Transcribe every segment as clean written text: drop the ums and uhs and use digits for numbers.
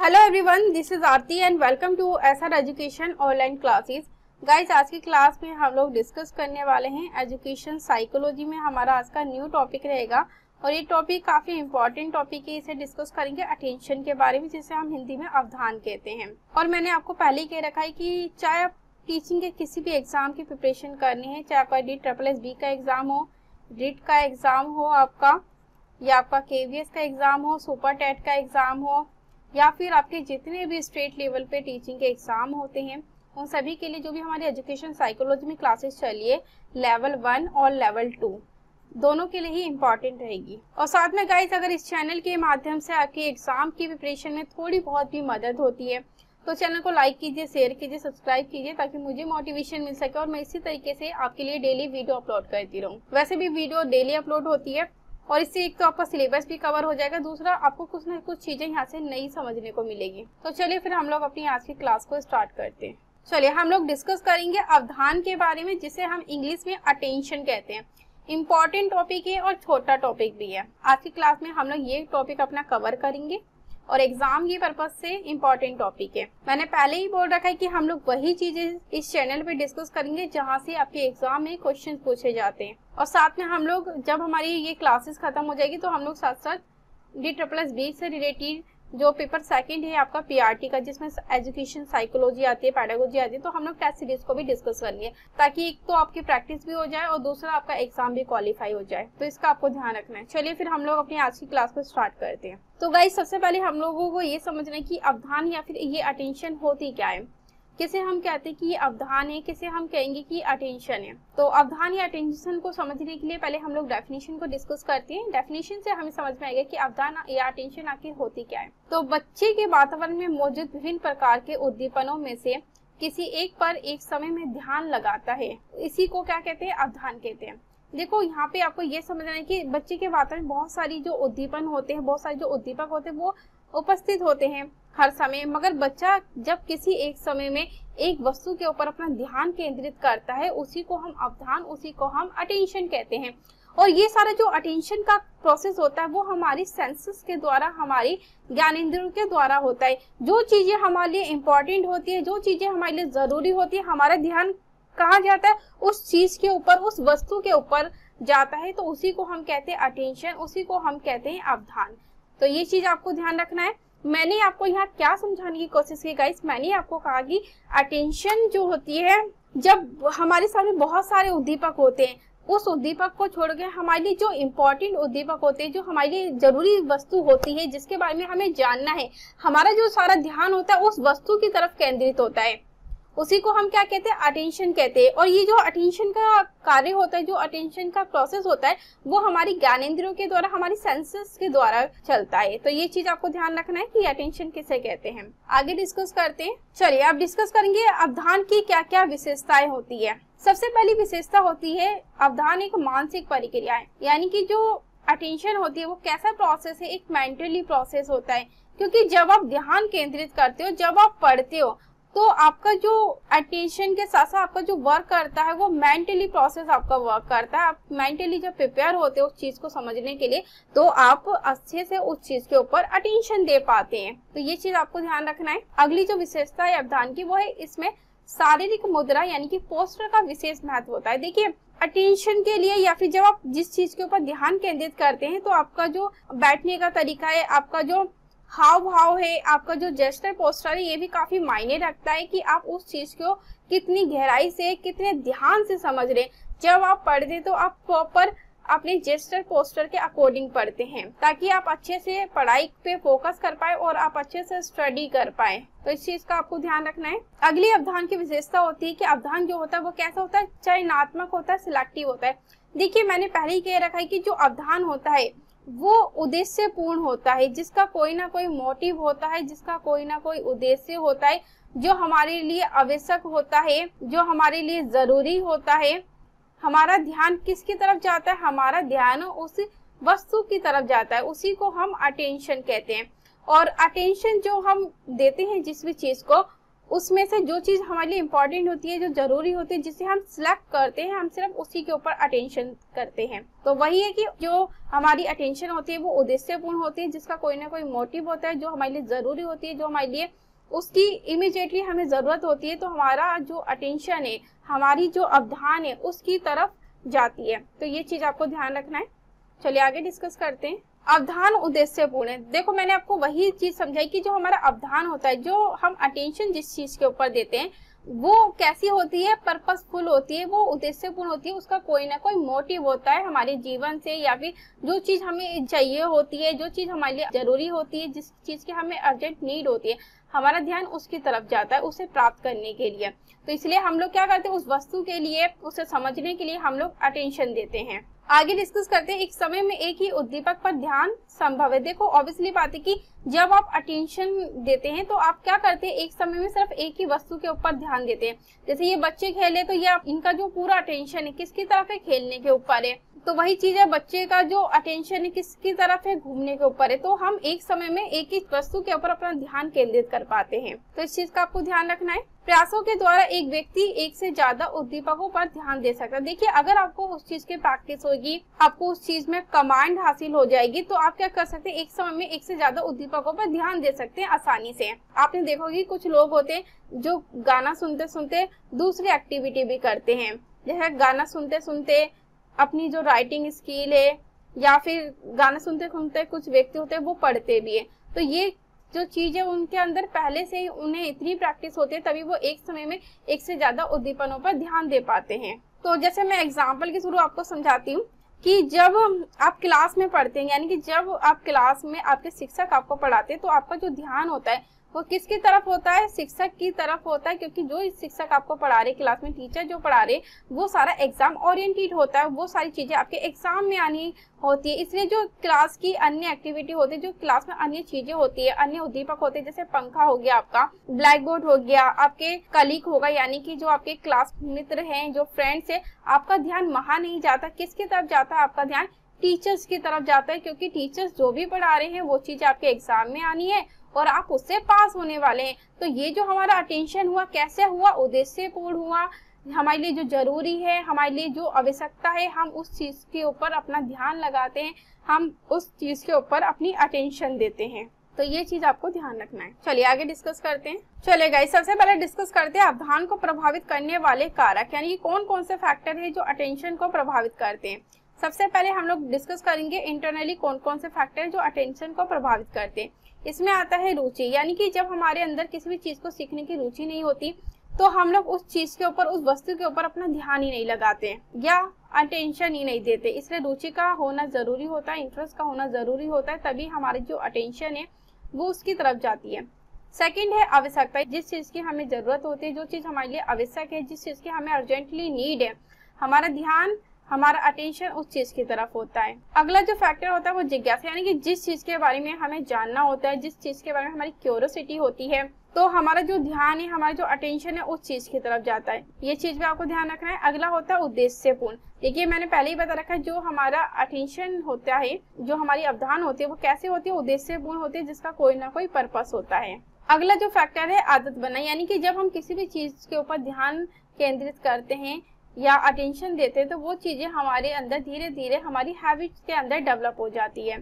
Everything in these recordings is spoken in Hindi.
Hello everyone, this is Aarti and welcome to SR education online classes. Guys, आज की क्लास में हम लोग डिस्कस करने वाले हैं एजुकेशन साइकोलॉजी में। हमारा आज का न्यू टॉपिक रहेगा और ये टॉपिक काफी इंपॉर्टेंट टॉपिक है। इसे डिस्कस करेंगे अटेंशन के बारे में, जिसे हम हिंदी में अवधान कहते हैं। और मैंने आपको पहले ही कह रखा है कि चाहे आप टीचिंग के किसी भी एग्जाम की प्रिपरेशन करनी है, चाहे आपका DSSB का एग्जाम हो, रिट का एग्जाम हो आपका, या आपका KVS का एग्जाम हो, सुपर टेट का एग्जाम हो, या फिर आपके जितने भी स्टेट लेवल पे टीचिंग के एग्जाम होते हैं, उन सभी के लिए जो भी हमारी एजुकेशन साइकोलॉजी में क्लासेस चलिए, लेवल 1 और लेवल 2 दोनों के लिए ही इम्पॉर्टेंट रहेगी। और साथ में गाइस, अगर इस चैनल के माध्यम से आपके एग्जाम की प्रिपरेशन में थोड़ी बहुत भी मदद होती है तो चैनल को लाइक कीजिए, शेयर कीजिए, सब्सक्राइब कीजिए, ताकि मुझे मोटिवेशन मिल सके और मैं इसी तरीके से आपके लिए डेली वीडियो अपलोड करती रहूँ। वैसे भी वीडियो डेली अपलोड होती है और इससे एक तो आपका सिलेबस भी कवर हो जाएगा, दूसरा आपको कुछ ना कुछ चीजें यहाँ से नई समझने को मिलेगी। तो चलिए फिर हम लोग अपनी आज की क्लास को स्टार्ट करते हैं। चलिए हम लोग डिस्कस करेंगे अवधान के बारे में, जिसे हम इंग्लिश में अटेंशन कहते हैं। इम्पॉर्टेंट टॉपिक है और छोटा टॉपिक भी है। आज की क्लास में हम लोग ये टॉपिक अपना कवर करेंगे और एग्जाम की पर्पज से इम्पोर्टेंट टॉपिक है। मैंने पहले ही बोल रखा है कि हम लोग वही चीजें इस चैनल पे डिस्कस करेंगे जहां से आपके एग्जाम में क्वेश्चन पूछे जाते हैं। और साथ में हम लोग, जब हमारी ये क्लासेस खत्म हो जाएगी तो हम लोग साथ साथ DSSB से रिलेटेड जो पेपर सेकंड है आपका PRT का, जिसमें एजुकेशन साइकोलॉजी आती है, पेडागोजी आती है, तो हम लोग टेस्ट सीरीज को भी डिस्कस करेंगे, ताकि एक तो आपकी प्रैक्टिस भी हो जाए और दूसरा आपका एग्जाम भी क्वालिफाई हो जाए। तो इसका आपको ध्यान रखना है। चलिए फिर हम लोग अपनी आज की क्लास को स्टार्ट करते हैं। तो गाइस, सबसे पहले हम लोगों को ये समझना है कि अवधान या फिर ये अटेंशन होती क्या है। किसे हम कहते हैं कि ये अवधान है, किसे हम कहेंगे कि अटेंशन है। तो अवधान या अटेंशन को समझने के लिए पहले हम लोग डेफिनेशन को डिस्कस करते हैं। डेफिनेशन से हमें समझ में आएगा कि अवधान या अटेंशन आखिर होती क्या है। तो बच्चे के वातावरण में मौजूद विभिन्न प्रकार के उद्दीपनों में से किसी एक पर एक समय में ध्यान लगाता है, इसी को क्या कहते हैं, अवधान कहते हैं। देखो, यहाँ पे आपको ये समझना है कि बच्चे के वातावरण में बहुत सारी जो उद्दीपन होते हैं, बहुत सारे जो उद्दीपक होते हैं, वो उपस्थित होते हैं हर समय। मगर बच्चा जब किसी एक समय में एक वस्तु के ऊपर अपना ध्यान केंद्रित करता है, उसी को हम अवधान, उसी को हम अटेंशन कहते हैं। और ये सारा जो अटेंशन का प्रोसेस होता है वो हमारी सेंसेस के द्वारा, हमारी ज्ञानेंद्रियों के द्वारा होता है। जो चीजें हमारे लिए इम्पोर्टेंट होती है, जो चीजें हमारे लिए जरूरी होती है, हमारा ध्यान कहाँ जाता है, उस चीज के ऊपर, उस वस्तु के ऊपर जाता है। तो उसी को हम कहते हैं अटेंशन, उसी को हम कहते हैं अवधान। तो ये चीज आपको ध्यान रखना है। मैंने आपको यहाँ क्या समझाने की कोशिश की गाइस, मैंने आपको कहा कि अटेंशन जो होती है, जब हमारे सामने बहुत सारे उद्दीपक होते हैं, उस उद्दीपक को छोड़ के हमारे लिए जो इम्पोर्टेंट उद्दीपक होते हैं, जो हमारे लिए जरूरी वस्तु होती है, जिसके बारे में हमें जानना है, हमारा जो सारा ध्यान होता है उस वस्तु की तरफ केंद्रित होता है, उसी को हम क्या कहते हैं, अटेंशन कहते हैं। और ये जो अटेंशन का कार्य होता है, जो अटेंशन का प्रोसेस होता है, वो हमारी ज्ञानेंद्रियों के द्वारा, हमारी सेंसेस के द्वारा चलता है। तो ये चीज आपको ध्यान रखना है कि अटेंशन किसे कहते हैं। आगे डिस्कस करते हैं। चलिए अब डिस्कस करेंगे अवधान की क्या क्या विशेषताएं होती है। सबसे पहली विशेषता होती है, अवधान एक मानसिक प्रक्रिया है। यानी कि जो अटेंशन होती है वो कैसा प्रोसेस है, एक मेंटली प्रोसेस होता है। क्योंकि जब आप ध्यान केंद्रित करते हो, जब आप पढ़ते हो, तो आपका जो अटेंशन के साथ साथ आपका जो वर्क करता है वो मेंटली प्रोसेस आपका वर्क करता है। आप मेंटली जब प्रिपेयर होते हो उस चीज को समझने के लिए, तो आप अच्छे से उस चीज के ऊपर अटेंशन दे पाते हैं। तो ये चीज आपको ध्यान रखना है। अगली जो विशेषता है अवधान की, वो है इसमें शारीरिक मुद्रा यानी कि पोस्चर का विशेष महत्व होता है। देखिए, अटेंशन के लिए या फिर जब आप जिस चीज के ऊपर ध्यान केंद्रित करते हैं, तो आपका जो बैठने का तरीका है, आपका जो हाव भाव है, आपका जो जेस्चर पोस्चर है, ये भी काफी मायने रखता है कि आप उस चीज को कितनी गहराई से, कितने ध्यान से समझ रहे हैं। जब आप पढ़ते हैं तो आप प्रॉपर अपने जेस्चर पोस्चर के अकॉर्डिंग पढ़ते हैं, ताकि आप अच्छे से पढ़ाई पे फोकस कर पाए और आप अच्छे से स्टडी कर पाए। तो इस चीज का आपको ध्यान रखना है। अगली अवधान की विशेषता होती है कि अवधान जो होता है वो कैसा होता है, चयनात्मक होता है, सिलेक्टिव होता है। देखिए, मैंने पहले ही कह रखा है कि जो अवधान होता है वो उद्देश्य पूर्ण होता है, जिसका कोई ना कोई मोटिव होता है, जिसका कोई ना कोई उद्देश्य होता है, जो हमारे लिए आवश्यक होता है, जो हमारे लिए जरूरी होता है। हमारा ध्यान किसकी तरफ जाता है, हमारा ध्यान उस वस्तु की तरफ जाता है, उसी को हम अटेंशन कहते हैं। और अटेंशन जो हम देते हैं जिस भी चीज को, उसमें से जो चीज हमारे लिए इम्पोर्टेंट होती है, जो जरूरी होती है, जिसे हम सिलेक्ट करते हैं, हम सिर्फ उसी के ऊपर अटेंशन करते हैं। तो वही है कि जो हमारी अटेंशन होती है वो उद्देश्यपूर्ण होती है, जिसका कोई ना कोई मोटिव होता है, जो हमारे लिए जरूरी होती है, जो हमारे लिए उसकी इमीडिएटली हमें जरूरत होती है। तो हमारा जो अटेंशन है, हमारी जो अवधान है, उसकी तरफ जाती है। तो ये चीज आपको ध्यान रखना है। चलिए आगे डिस्कस करते हैं। अवधान उद्देश्यपूर्ण है। देखो मैंने आपको वही चीज समझाई कि जो हमारा अवधान होता है, जो हम अटेंशन जिस चीज के ऊपर देते हैं, वो कैसी होती है, पर्पसफुल होती है, वो उद्देश्यपूर्ण होती है, उसका कोई ना कोई मोटिव होता है हमारे जीवन से, या फिर जो चीज हमें चाहिए होती है, जो चीज हमारे लिए जरूरी होती है, जिस चीज की हमें अर्जेंट नीड होती है, हमारा ध्यान उसकी तरफ जाता है उसे प्राप्त करने के लिए। तो इसलिए हम लोग क्या करते हैं, उस वस्तु के लिए, उसे समझने के लिए हम लोग अटेंशन देते हैं। आगे डिस्कस करते हैं। एक समय में एक ही उद्दीपक पर ध्यान संभव है। देखो ऑब्वियसली बात है कि जब आप अटेंशन देते हैं तो आप क्या करते हैं, एक समय में सिर्फ एक ही वस्तु के ऊपर ध्यान देते हैं। जैसे ये बच्चे खेले तो ये इनका जो पूरा अटेंशन है किसकी तरफ है, खेलने के ऊपर है। तो वही चीज है, बच्चे का जो अटेंशन है किसकी तरफ है, घूमने के ऊपर है। तो हम एक समय में एक ही वस्तु के ऊपर अपना ध्यान केंद्रित कर पाते हैं। तो इस चीज का आपको ध्यान रखना है। प्रयासों के द्वारा एक व्यक्ति एक से ज्यादा उद्दीपकों पर ध्यान दे सकता है। देखिए अगर आपको उस चीज की प्रैक्टिस होगी, आपको उस चीज में कमांड हासिल हो जाएगी, तो आप क्या कर सकते हैं, एक समय में एक से ज्यादा उद्दीपकों पर ध्यान दे सकते हैं आसानी से। आपने देखोगे कुछ लोग होते हैं जो गाना सुनते सुनते दूसरी एक्टिविटी भी करते हैं। जैसे गाना सुनते सुनते अपनी जो राइटिंग स्किल है, या फिर गाना सुनते सुनते कुछ व्यक्ति होते हैं वो पढ़ते भी है। तो ये जो चीज है उनके अंदर पहले से ही उन्हें इतनी प्रैक्टिस होती है, तभी वो एक समय में एक से ज्यादा उद्दीपनों पर ध्यान दे पाते हैं। तो जैसे मैं एग्जांपल के थ्रू आपको समझाती हूँ कि जब आप क्लास में पढ़ते हैं, यानी कि जब आप क्लास में आपके शिक्षक आपको पढ़ाते हैं, तो आपका जो ध्यान होता है वो किसकी तरफ होता है, शिक्षक की तरफ होता है। क्योंकि जो शिक्षक आपको पढ़ा रहे, क्लास में टीचर जो पढ़ा रहे, वो सारा एग्जाम ओरिएंटेड होता है, वो सारी चीजें आपके एग्जाम में आनी होती है। इसलिए जो क्लास की अन्य एक्टिविटी होती है, जो क्लास में अन्य चीजें होती है, अन्य उद्दीपक होते हैं, जैसे पंखा हो गया, आपका ब्लैक बोर्ड हो गया, आपके कलीग होगा, यानी कि जो आपके क्लास मित्र हैं, जो फ्रेंड्स है, आपका ध्यान वहां नहीं जाता। किसकी तरफ जाता है, आपका ध्यान टीचर्स की तरफ जाता है। क्योंकि टीचर्स जो भी पढ़ा रहे हैं वो चीजें आपके एग्जाम में आनी है और आप उससे पास होने वाले हैं। तो ये जो हमारा अटेंशन हुआ, कैसे हुआ, उद्देश्यपूर्ण हुआ, हमारे लिए जो जरूरी है, हमारे लिए जो आवश्यकता है, हम उस चीज के ऊपर अपना ध्यान लगाते हैं, हम उस चीज के ऊपर अपनी अटेंशन देते हैं। तो ये चीज आपको ध्यान रखना है। चलिए आगे डिस्कस करते हैं। चलिए गाइस, सबसे पहले डिस्कस करते हैं अवधान को प्रभावित करने वाले कारक, यानी कि कौन कौन से फैक्टर है जो अटेंशन को प्रभावित करते हैं। सबसे पहले हम लोग डिस्कस करेंगे इंटरनली कौन कौन से फैक्टर जो अटेंशन को प्रभावित करते हैं। इसमें आता है रुचि, यानी कि जब हमारे अंदर किसी भी चीज को सीखने की रुचि नहीं होती, तो हम लोग उस चीज के ऊपर, उस वस्तु के ऊपर अपना ध्यान ही नहीं लगाते हैं या अटेंशन ही नहीं देते। इसलिए रुचि का होना जरूरी होता है, इंटरेस्ट का होना जरूरी होता है, तभी हमारी जो अटेंशन है वो उसकी तरफ जाती है। सेकंड है आवश्यकता, जिस चीज की हमें जरूरत होती है, जो चीज हमारे लिए आवश्यक है, जिस चीज की हमें अर्जेंटली नीड है, हमारा ध्यान, हमारा अटेंशन उस चीज की तरफ होता है। अगला जो फैक्टर होता है वो जिज्ञासा, यानी कि जिस चीज के बारे में हमें जानना होता है, जिस चीज के बारे में हमारी क्यूरियोसिटी होती है, तो हमारा जो ध्यान है, हमारा जो अटेंशन है उस चीज की तरफ जाता है। ये चीज भी आपको ध्यान रखना है। अगला होता है उद्देश्यपूर्ण। देखिए मैंने पहले ही बता रखा है, जो हमारा अटेंशन होता है, जो हमारी अवधान होती है, वो कैसे होती है, उद्देश्यपूर्ण होती है, जिसका कोई ना कोई पर्पस होता है। अगला जो फैक्टर है आदत बना, यानी कि जब हम किसी भी चीज के ऊपर ध्यान केंद्रित करते हैं या अटेंशन देते हैं, तो वो चीजें हमारे अंदर धीरे धीरे हमारी हैबिट्स के अंदर डेवलप हो जाती है।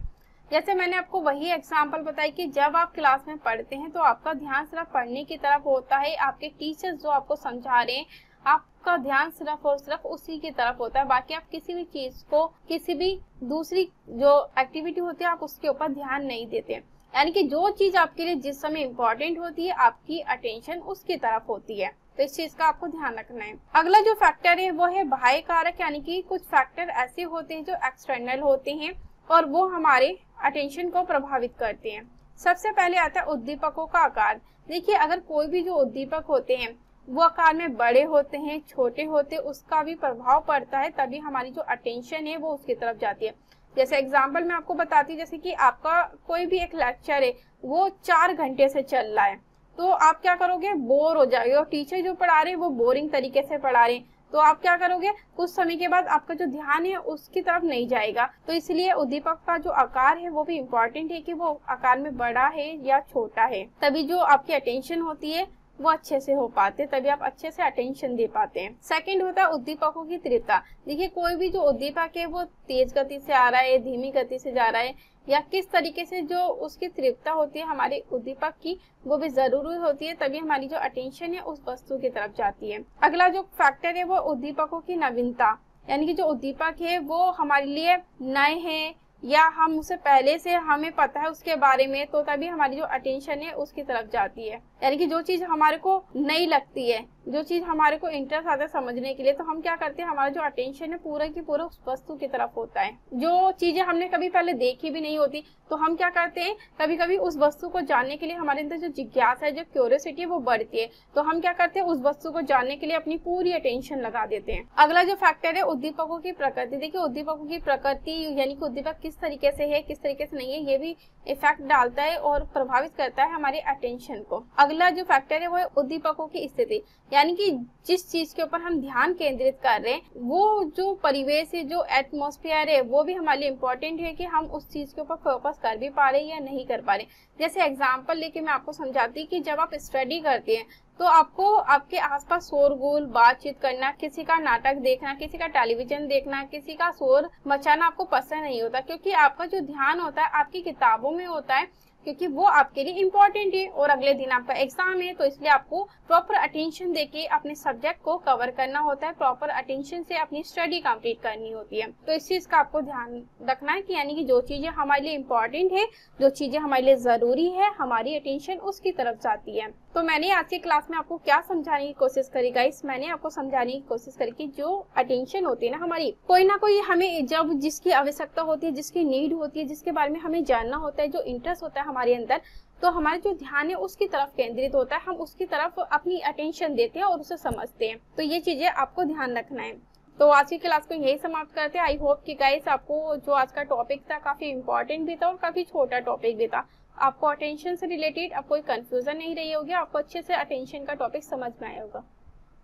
जैसे मैंने आपको वही एग्जांपल बताई कि जब आप क्लास में पढ़ते हैं तो आपका ध्यान सिर्फ पढ़ने की तरफ होता है, आपके टीचर्स जो आपको समझा रहे हैं, आपका ध्यान सिर्फ और सिर्फ उसी की तरफ होता है। बाकी आप किसी भी चीज को, किसी भी दूसरी जो एक्टिविटी होती है, आप उसके ऊपर ध्यान नहीं देते। यानी कि जो चीज आपके लिए जिस समय इम्पोर्टेंट होती है, आपकी अटेंशन उसकी तरफ होती है। तो इस चीज का आपको ध्यान रखना है। अगला जो फैक्टर है वो है बाह्य कारक, यानी कि कुछ फैक्टर ऐसे होते हैं जो एक्सटर्नल होते हैं और वो हमारे अटेंशन को प्रभावित करते हैं। सबसे पहले आता है उद्दीपकों का आकार। देखिए अगर कोई भी जो उद्दीपक होते हैं वो आकार में बड़े होते हैं, छोटे होते हैं, उसका भी प्रभाव पड़ता है, तभी हमारी जो अटेंशन है वो उसकी तरफ जाती है। जैसे एग्जाम्पल मैं आपको बताती हूँ, जैसे कि आपका कोई भी एक लेक्चर है वो 4 घंटे से चल रहा है, तो आप क्या करोगे, बोर हो जाओगे। और टीचर जो पढ़ा रहे हैं वो बोरिंग तरीके से पढ़ा रहे हैं, तो आप क्या करोगे, कुछ समय के बाद आपका जो ध्यान है उसकी तरफ नहीं जाएगा। तो इसलिए उद्दीपक का जो आकार है वो भी इम्पोर्टेंट है कि वो आकार में बड़ा है या छोटा है, तभी जो आपकी अटेंशन होती है वो अच्छे से हो पाते, तभी आप अच्छे से अटेंशन दे पाते हैं। सेकंड होता है उद्दीपकों की तीव्रता। देखिए कोई भी जो उद्दीपक है वो तेज गति से आ रहा है, धीमी गति से जा रहा है, या किस तरीके से जो उसकी तीव्रता होती है हमारे उद्दीपक की वो भी जरूरी होती है, तभी हमारी जो अटेंशन है उस वस्तु की तरफ जाती है। अगला जो फैक्टर है वो उद्दीपकों की नवीनता, यानी कि जो उद्दीपक है वो हमारे लिए नए हैं या हम उसे पहले से हमें पता है उसके बारे में, तो तभी हमारी जो अटेंशन है उसकी तरफ जाती है। यानी कि जो चीज हमारे को नई लगती है, जो चीज हमारे को इंटरेस्ट आता है समझने के लिए, तो हम क्या करते हैं, हमारा जो अटेंशन है पूरा की पूरा उस वस्तु की तरफ होता है। जो चीजें हमने कभी पहले देखी भी नहीं होती, तो हम क्या करते हैं, कभी कभी उस वस्तु को जानने के लिए हमारे अंदर जो जिज्ञासा है, जो क्यूरियोसिटी है वो बढ़ती है, तो हम क्या करते हैं, उस वस्तु को जानने के लिए अपनी पूरी अटेंशन लगा देते हैं। अगला जो फैक्टर है उद्दीपकों की प्रकृति। देखिए उद्दीपकों की प्रकृति यानी कि उद्दीपक किस तरीके से है, किस तरीके से नहीं है, ये भी इफेक्ट डालता है और प्रभावित करता है हमारे अटेंशन को। अगला जो फैक्टर है वो है उद्दीपकों की स्थिति, यानी कि जिस चीज के ऊपर हम ध्यान केंद्रित कर रहे हैं वो जो परिवेश है, जो एटमॉस्फेयर है, वो भी हमारे लिए इम्पोर्टेंट है कि हम उस चीज के ऊपर फोकस कर भी पा रहे हैं या नहीं कर पा रहे। जैसे एग्जांपल लेके मैं आपको समझाती कि जब आप स्टडी करते हैं तो आपको आपके आसपास शोरगुल, बातचीत करना, किसी का नाटक देखना, किसी का टेलीविजन देखना, किसी का शोर मचाना आपको पसंद नहीं होता, क्योंकि आपका जो ध्यान होता है आपकी किताबों में होता है, क्योंकि वो आपके लिए इम्पोर्टेंट है और अगले दिन आपका एग्जाम है, तो इसलिए आपको प्रॉपर अटेंशन देके अपने सब्जेक्ट को कवर करना होता है, प्रॉपर अटेंशन से अपनी स्टडी कंप्लीट करनी होती है। तो इस चीज का आपको ध्यान रखना है कि यानी कि जो चीजें हमारे लिए इम्पोर्टेंट है, जो चीजें हमारे लिए जरूरी है, हमारी अटेंशन उसकी तरफ जाती है। तो मैंने आज की क्लास में आपको क्या समझाने की कोशिश करी गाइस, मैंने आपको समझाने की कोशिश करी कि जो अटेंशन होती है ना हमारी, कोई ना कोई हमें जब जिसकी आवश्यकता होती है, जिसकी नीड होती है, जिसके बारे में हमें जानना होता है, जो इंटरेस्ट होता है हमारे अंदर, तो हमारा जो ध्यान है उसकी तरफ केंद्रित होता है, हम उसकी तरफ अपनी अटेंशन देते हैं और उसे समझते हैं। तो ये चीजें आपको ध्यान रखना है। तो आज की क्लास को यही समाप्त करते हैं। आई होप कि गाइस आपको जो आज का टॉपिक था काफी इंपॉर्टेंट भी था और काफी छोटा टॉपिक भी था। आपको अटेंशन से रिलेटेड अब कोई कंफ्यूजन नहीं रही होगी, आपको अच्छे से अटेंशन का टॉपिक समझ में आया होगा।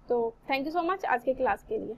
तो थैंक यू सो मच आज की क्लास के लिए।